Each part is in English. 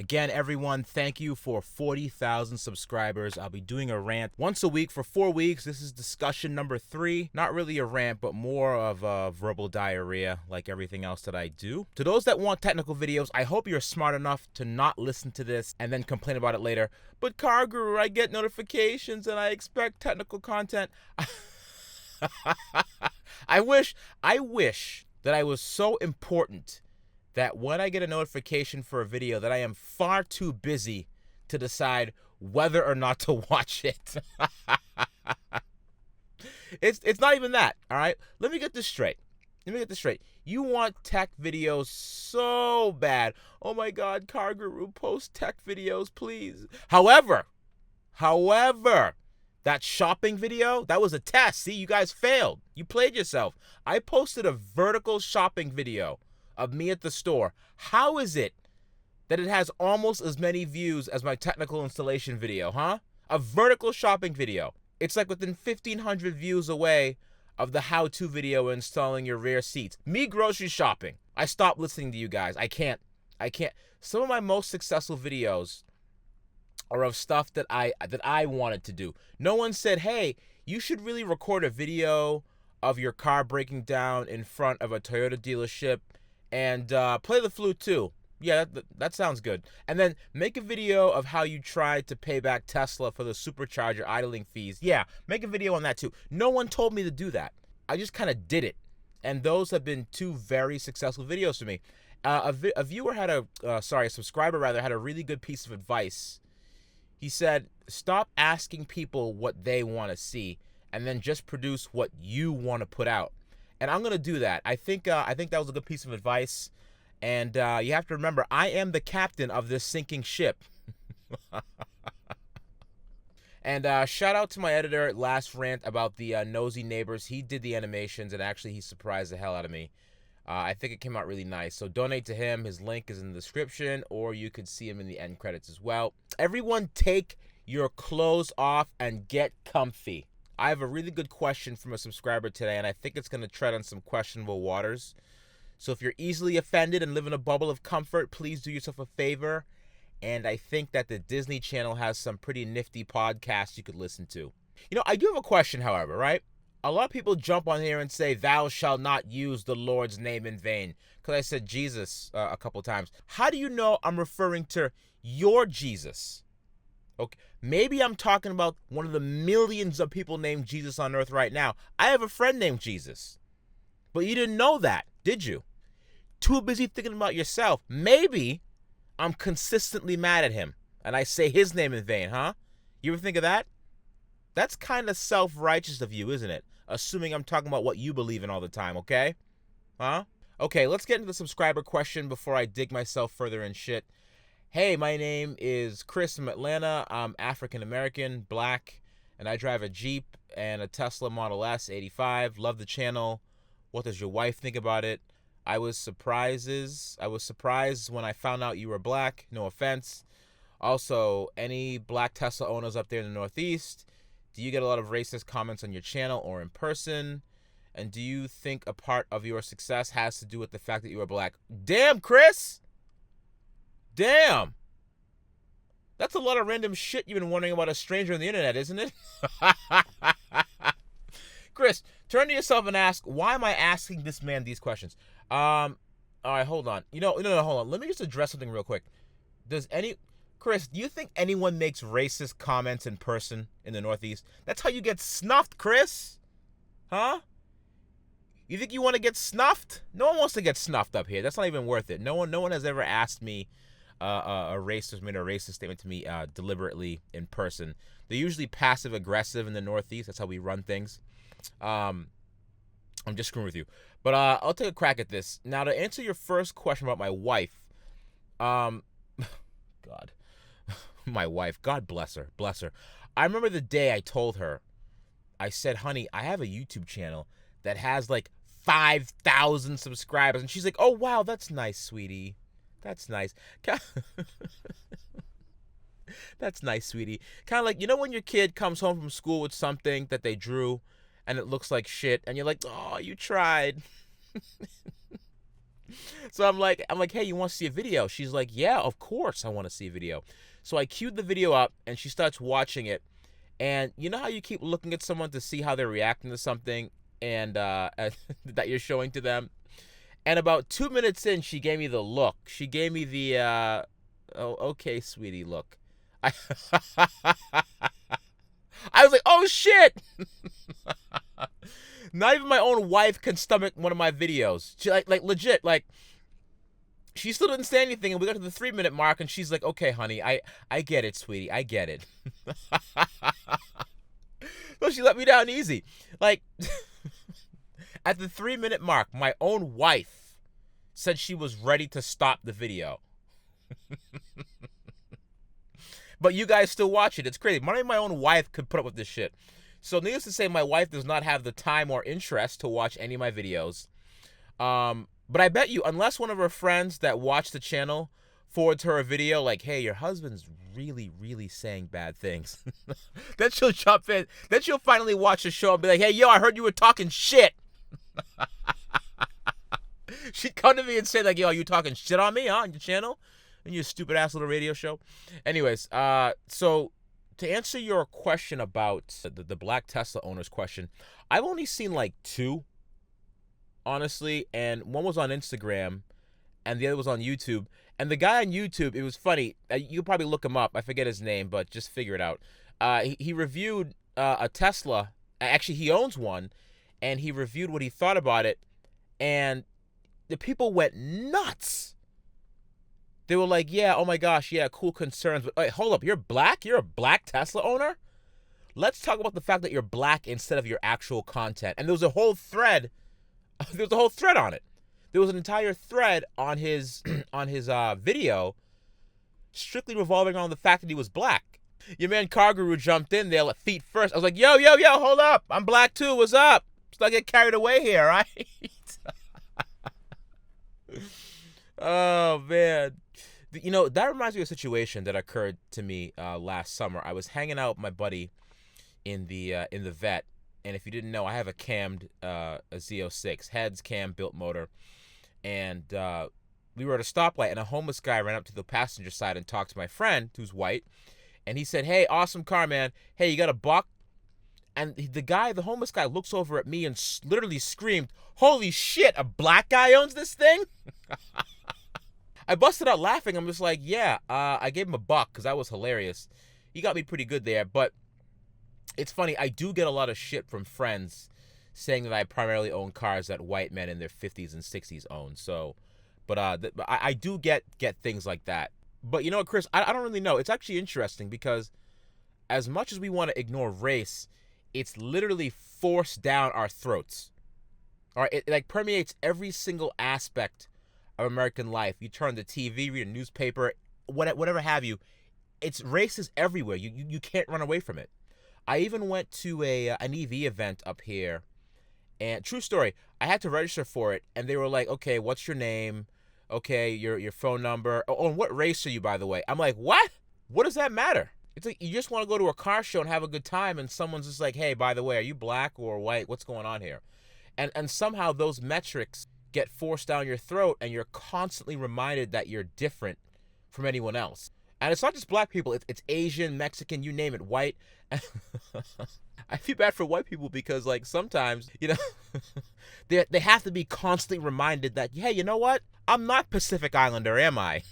Again, everyone, thank you for 40,000 subscribers. I'll be doing a rant once a week for 4 weeks. This is discussion number 3. Not really a rant, but more of a verbal diarrhea like everything else that I do. To those that want technical videos, I hope you're smart enough to not listen to this and then complain about it later. But Car Guru, I get notifications and I expect technical content. I wish that I was so important that when I get a notification for a video that I am far too busy to decide whether or not to watch it. It's not even that, all right? Let me get this straight. You want tech videos so bad. Oh my God, Car Guru, post tech videos, please. However, that shopping video, that was a test. See, you guys failed. You played yourself. I posted a vertical shopping video of me at the store. How is it that it has almost as many views as my technical installation video, huh? A vertical shopping video. It's like within 1,500 views away of the how-to video installing your rear seats. Me grocery shopping. I stopped listening to you guys. I can't. Some of my most successful videos are of stuff that I wanted to do. No one said, hey, you should really record a video of your car breaking down in front of a Toyota dealership and play the flute too. Yeah, that sounds good. And then make a video of how you tried to pay back Tesla for the supercharger idling fees. Yeah, make a video on that too. No one told me to do that. I just kind of did it. And those have been 2 very successful videos for me. A subscriber rather, had a really good piece of advice. He said, stop asking people what they want to see and then just produce what you want to put out. And I'm going to do that. I think that was a good piece of advice. And you have to remember, I am the captain of this sinking ship. And shout out to my editor, last rant about the nosy neighbors. He did the animations, and actually he surprised the hell out of me. I think it came out really nice. So donate to him. His link is in the description, or you could see him in the end credits as well. Everyone take your clothes off and get comfy. I have a really good question from a subscriber today, and I think it's going to tread on some questionable waters. So if you're easily offended and live in a bubble of comfort, please do yourself a favor. And I think that the Disney Channel has some pretty nifty podcasts you could listen to. You know, I do have a question, however, right? A lot of people jump on here and say, thou shalt not use the Lord's name in vain. Because I said Jesus a couple times. How do you know I'm referring to your Jesus? Okay, maybe I'm talking about one of the millions of people named Jesus on earth right now. I have a friend named Jesus. But you didn't know that, did you? Too busy thinking about yourself. Maybe I'm consistently mad at him and I say his name in vain, huh? You ever think of that? That's kind of self-righteous of you, isn't it? Assuming I'm talking about what you believe in all the time, okay? Huh? Okay, let's get into the subscriber question before I dig myself further in shit. Hey, my name is Chris from Atlanta. I'm African-American, black, and I drive a Jeep and a Tesla Model S 85. Love the channel. What does your wife think about it? I was surprised when I found out you were black. No offense. Also, any black Tesla owners up there in the Northeast, do you get a lot of racist comments on your channel or in person? And do you think a part of your success has to do with the fact that you are black? Damn, Chris! Damn! That's a lot of random shit you've been wondering about a stranger on the internet, isn't it? Chris, turn to yourself and ask, why am I asking this man these questions? All right, hold on. No, hold on. Let me just address something real quick. Chris, do you think anyone makes racist comments in person in the Northeast? That's how you get snuffed, Chris. Huh? You think you want to get snuffed? No one wants to get snuffed up here. That's not even worth it. No one has ever asked me made a racist statement to me deliberately in person. They're usually passive aggressive in the Northeast. That's how we run things. I'm just screwing with you. But I'll take a crack at this. Now, to answer your first question about my wife, God, my wife, God bless her, I remember the day I told her, I said, honey, I have a YouTube channel that has like 5,000 subscribers. And she's like, oh, wow, that's nice, sweetie. That's nice. That's nice, sweetie. Kind of like, you know when your kid comes home from school with something that they drew and it looks like shit and you're like, oh, you tried. So I'm like, hey, you want to see a video? She's like, yeah, of course I want to see a video. So I queued the video up, and she starts watching it. And you know how you keep looking at someone to see how they're reacting to something, and that you're showing to them? And about 2 minutes in, she gave me the look. She gave me the, oh, okay, sweetie, look. I, I was like, oh, shit! Not even my own wife can stomach one of my videos. She, like legit, like, she still didn't say anything, and we got to the 3-minute mark, and she's like, okay, honey, I get it, sweetie, I get it. So she let me down easy. Like, at the 3-minute mark, my own wife said she was ready to stop the video. But you guys still watch it. It's crazy. Not even my own wife could put up with this shit. So needless to say, my wife does not have the time or interest to watch any of my videos. But I bet you, unless one of her friends that watch the channel forwards her a video like, hey, your husband's really, really saying bad things, then she'll jump in. Then she'll finally watch the show and be like, hey, yo, I heard you were talking shit. She'd come to me and say, like, yo, you talking shit on me, huh, on your channel? And your stupid ass little radio show. Anyways, so to answer your question about the black Tesla owners question, I've only seen like 2, honestly, and one was on Instagram and the other was on YouTube. And the guy on YouTube, it was funny. You probably look him up. I forget his name, but just figure it out. He reviewed a Tesla. Actually, he owns one, and he reviewed what he thought about it, and the people went nuts. They were like, yeah, oh my gosh, yeah, cool concerns. But wait, hold up, you're black? You're a black Tesla owner? Let's talk about the fact that you're black instead of your actual content. And there was a whole thread. There was a whole thread on it. There was an entire thread on his video strictly revolving around the fact that he was black. Your man Car Guru jumped in there, like, feet first. I was like, yo, hold up. I'm black too. What's up? Let's not get carried away here, right? Oh, man. You know, that reminds me of a situation that occurred to me last summer. I was hanging out with my buddy in the vet, and if you didn't know, I have a cammed a Z06, heads, cam, built motor, and we were at a stoplight, and a homeless guy ran up to the passenger side and talked to my friend, who's white, and he said, hey, awesome car, man. Hey, you got a buck? And the homeless guy looks over at me and literally screamed, holy shit, a black guy owns this thing? I busted out laughing. I'm just like, yeah, I gave him a buck because that was hilarious. He got me pretty good there. But it's funny. I do get a lot of shit from friends saying that I primarily own cars that white men in their 50s and 60s own. So, but I do get things like that. But you know what, Chris? I don't really know. It's actually interesting because as much as we want to ignore race, it's literally forced down our throats. All right, it like permeates every single aspect of American life. You turn the TV, read a newspaper, whatever have you. Race is everywhere. You can't run away from it. I even went to an EV event up here, and true story, I had to register for it, and they were like, okay, what's your name? Okay, your phone number. Oh, and what race are you, by the way? I'm like, what? What does that matter? It's like you just want to go to a car show and have a good time, and someone's just like, hey, by the way, are you black or white? What's going on here? And somehow those metrics get forced down your throat, and you're constantly reminded that you're different from anyone else. And it's not just black people. It's Asian, Mexican, you name it, white. I feel bad for white people because, like, sometimes, you know, they have to be constantly reminded that, hey, you know what? I'm not Pacific Islander, am I?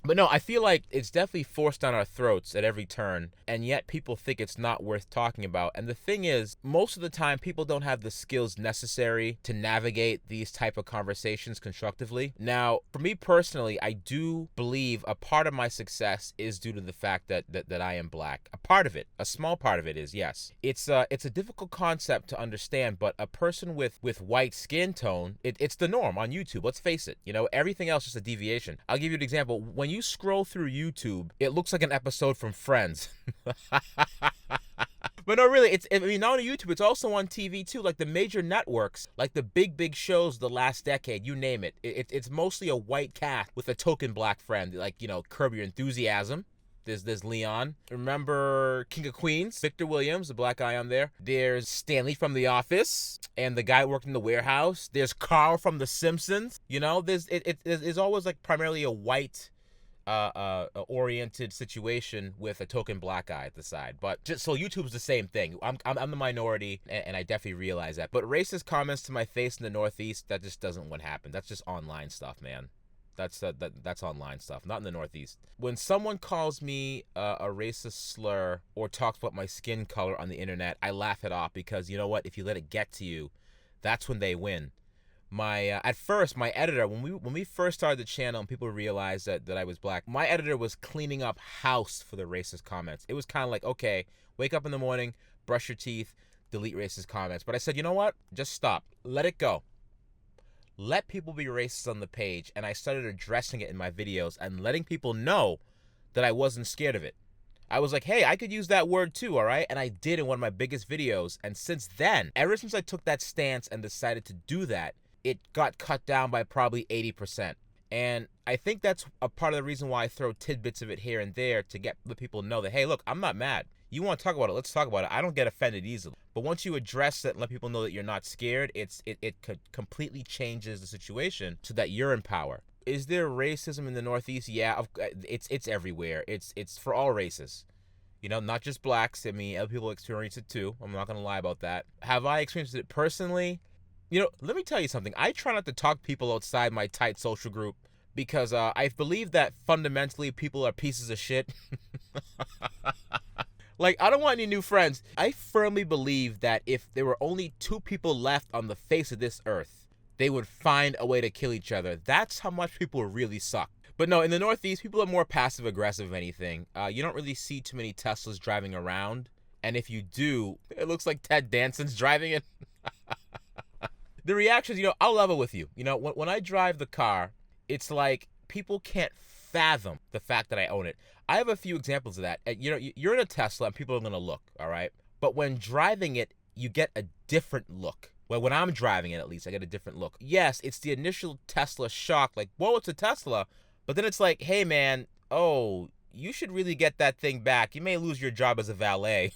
But no, I feel like it's definitely forced down our throats at every turn, and yet people think it's not worth talking about. And the thing is, most of the time, people don't have the skills necessary to navigate these type of conversations constructively. Now, for me personally, I do believe a part of my success is due to the fact that I am black. A part of it, a small part of it is, yes. It's a difficult concept to understand, but a person with white skin tone, it's the norm on YouTube. Let's face it. You know, everything else is a deviation. I'll give you an example. When you scroll through YouTube, it looks like an episode from Friends. But no, really, not on YouTube, it's also on TV too. Like the major networks, like the big shows the last decade, you name it. It's mostly a white cast with a token black friend, like, you know, Curb Your Enthusiasm. There's Leon. Remember King of Queens? Victor Williams, the black guy on there. There's Stanley from The Office, and the guy working in the warehouse. There's Carl from The Simpsons. You know, there's always like primarily a white oriented situation with a token black guy at the side. But just so YouTube's the same thing. I'm the minority, and I definitely realize that. But racist comments to my face in the Northeast, that just doesn't what happen. That's just online stuff, man. That's online stuff, not in the Northeast. When someone calls me a racist slur or talks about my skin color on the internet, I laugh it off because you know what? If you let it get to you, that's when they win. At first, my editor, when we first started the channel and people realized that I was black, my editor was cleaning up house for the racist comments. It was kind of like, okay, wake up in the morning, brush your teeth, delete racist comments. But I said, you know what? Just stop. Let it go. Let people be racist on the page, and I started addressing it in my videos and letting people know that I wasn't scared of it. I was like, hey, I could use that word too, all right? And I did in one of my biggest videos. And since then, ever since I took that stance and decided to do that, it got cut down by probably 80%. And I think that's a part of the reason why I throw tidbits of it here and there to let people know that, hey, look, I'm not mad. You want to talk about it, let's talk about it. I don't get offended easily. But once you address it and let people know that you're not scared, it completely changes the situation so that you're in power. Is there racism in the Northeast? Yeah, it's everywhere. It's for all races. You know, not just blacks. I mean, other people experience it too. I'm not going to lie about that. Have I experienced it personally? You know, let me tell you something. I try not to talk to people outside my tight social group because I believe that fundamentally people are pieces of shit. Like, I don't want any new friends. I firmly believe that if there were only 2 people left on the face of this earth, they would find a way to kill each other. That's how much people really suck. But no, in the Northeast, people are more passive-aggressive than anything. You don't really see too many Teslas driving around. And if you do, it looks like Ted Danson's driving it. The reactions, you know, I'll level with you. You know, when I drive the car, it's like people can't fathom the fact that I own it. I have a few examples of that. You know, you're in a Tesla and people are going to look, all right? But when driving it, you get a different look. Well, when I'm driving it, at least, I get a different look. Yes, it's the initial Tesla shock, like, whoa, it's a Tesla. But then it's like, hey, man, oh, you should really get that thing back. You may lose your job as a valet.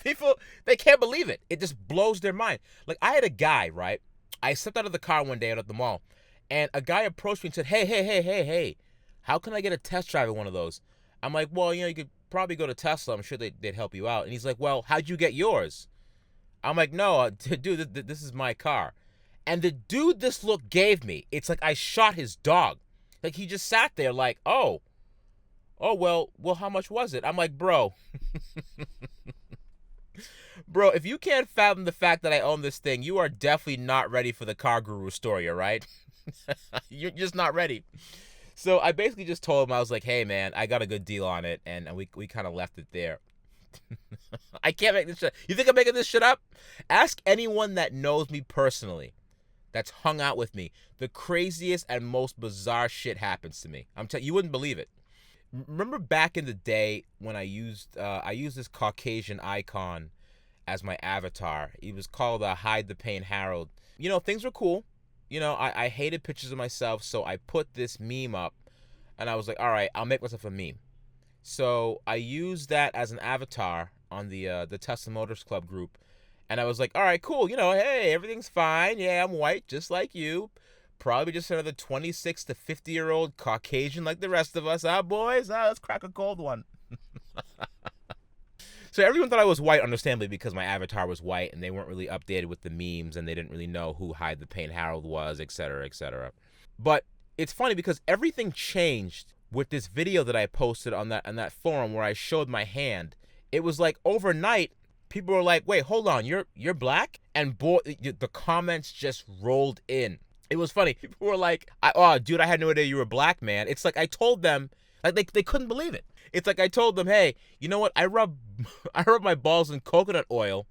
People, they can't believe it. It just blows their mind. Like, I had a guy, right? I stepped out of the car one day out at the mall, and a guy approached me and said, hey, how can I get a test drive of one of those? I'm like, well, you know, you could probably go to Tesla. I'm sure they'd help you out. And he's like, well, how'd you get yours? I'm like, no, dude, this is my car. And the dude this look gave me, it's like I shot his dog. Like, he just sat there like, oh, well, how much was it? I'm like, bro. Bro, if you can't fathom the fact that I own this thing, you are definitely not ready for the car guru story, all right? You're just not ready. So I basically just told him, I was like, hey, man, I got a good deal on it, and we kind of left it there. I can't make this shit. You think I'm making this shit up? Ask anyone that knows me personally, that's hung out with me. The craziest and most bizarre shit happens to me. I'm telling you, you wouldn't believe it. Remember back in the day when I used this Caucasian icon as my avatar. He was called Hide the Pain Harold. You know, things were cool. You know, I hated pictures of myself, so I put this meme up, and I was like, all right, I'll make myself a meme. So I used that as an avatar on the Tesla Motors Club group, and I was like, all right, cool. You know, hey, everything's fine. Yeah, I'm white, just like you. Probably just another 26 to 50-year-old Caucasian like the rest of us. Boys? Let's crack a cold one. So everyone thought I was white, understandably, because my avatar was white, and they weren't really updated with the memes, and they didn't really know who Hide the Pain Harold was, etc., etc. But it's funny because everything changed with this video that I posted on that forum where I showed my hand. It was like overnight, people were like, wait, hold on, you're black? And boy, the comments just rolled in. It was funny. People were like, oh, dude, I had no idea you were black, man. It's like I told them, like they couldn't believe it. It's like I told them, hey, you know what? I rub my balls in coconut oil,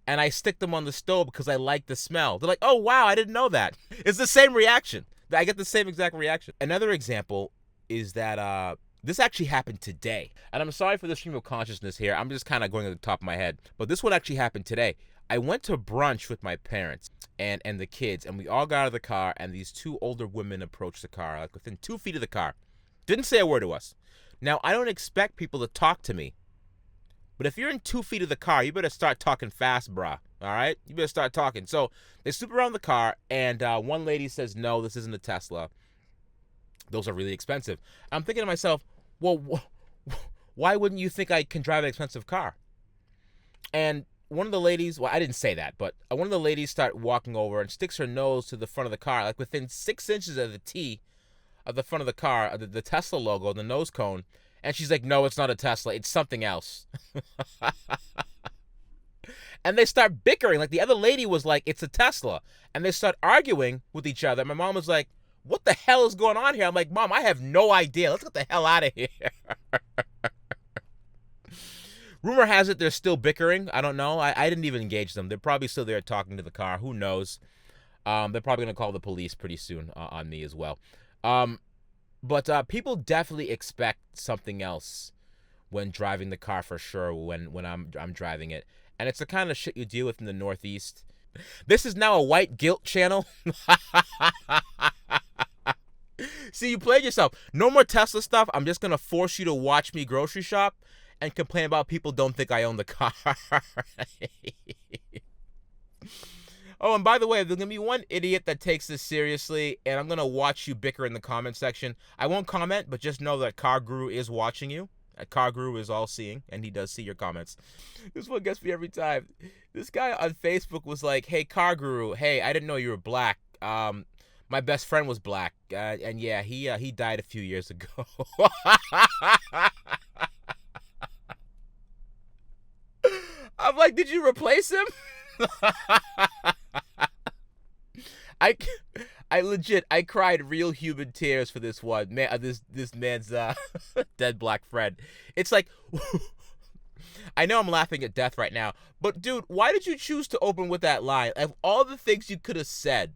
and I stick them on the stove because I like the smell. They're like, oh, wow, I didn't know that. It's the same reaction. I get the same exact reaction. Another example is that this actually happened today. And I'm sorry for the stream of consciousness here. I'm just kind of going at the top of my head. But this one actually happened today. I went to brunch with my parents and the kids, and we all got out of the car, and these 2 older women approached the car, like within 2 feet of the car. Didn't say a word to us. Now, I don't expect people to talk to me. But if you're in 2 feet of the car, you better start talking fast, brah. All right? You better start talking. So they swoop around the car, and one lady says, no, this isn't a Tesla. Those are really expensive. I'm thinking to myself, well, why wouldn't you think I can drive an expensive car? And one of the ladies, well, I didn't say that, but one of the ladies start walking over and sticks her nose to the front of the car, like within 6 inches of the T of the front of the car, the Tesla logo, the nose cone. And she's like, no, it's not a Tesla. It's something else. And they start bickering. Like the other lady was like, it's a Tesla. And they start arguing with each other. My mom was like, what the hell is going on here? I'm like, Mom, I have no idea. Let's get the hell out of here. Rumor has it they're still bickering. I don't know. I didn't even engage them. They're probably still there talking to the car. Who knows? They're probably going to call the police pretty soon on me as well. But people definitely expect something else when driving the car for sure when I'm driving it. And it's the kind of shit you deal with in the Northeast. This is now a white guilt channel. See, you played yourself. No more Tesla stuff. I'm just going to force you to watch me grocery shop and complain about people don't think I own the car. Oh, and by the way, there's going to be one idiot that takes this seriously, and I'm going to watch you bicker in the comment section. I won't comment, but just know that Car Guru is watching you. Car Guru is all-seeing, and he does see your comments. This one gets me every time. This guy on Facebook was like, hey, Car Guru, hey, I didn't know you were black. My best friend was black, and yeah, he died a few years ago. I'm like, did you replace him? I legit, I cried real human tears for this one. Man, this man's dead black friend. It's like, I know I'm laughing at death right now, but dude, why did you choose to open with that line? Of all the things you could have said,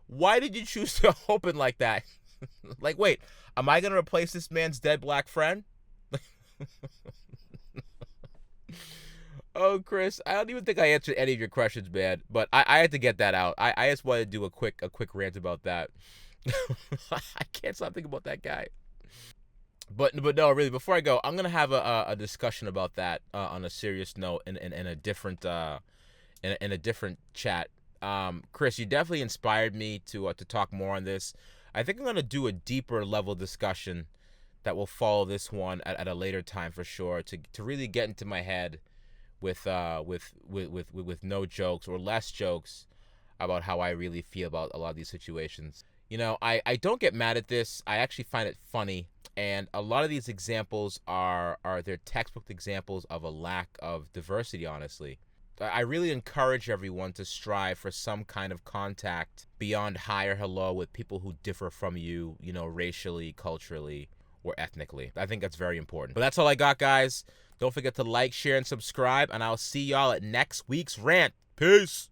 why did you choose to open like that? Like, wait, am I going to replace this man's dead black friend? Oh, Chris, I don't even think I answered any of your questions, man. But I had to get that out. I just wanted to do a quick rant about that. I can't stop thinking about that guy. But no, really, before I go, I'm gonna have a discussion about that on a serious note in a different in a different chat. Chris, you definitely inspired me to talk more on this. I think I'm gonna do a deeper level discussion that will follow this one at a later time for sure to really get into my head with no jokes or less jokes about how I really feel about a lot of these situations. You know, I don't get mad at this. I actually find it funny. And a lot of these examples are their textbook examples of a lack of diversity, honestly. I really encourage everyone to strive for some kind of contact beyond hi or hello with people who differ from you, you know, racially, culturally, or ethnically. I think that's very important. But that's all I got, guys. Don't forget to like, share, and subscribe, and I'll see y'all at next week's rant. Peace.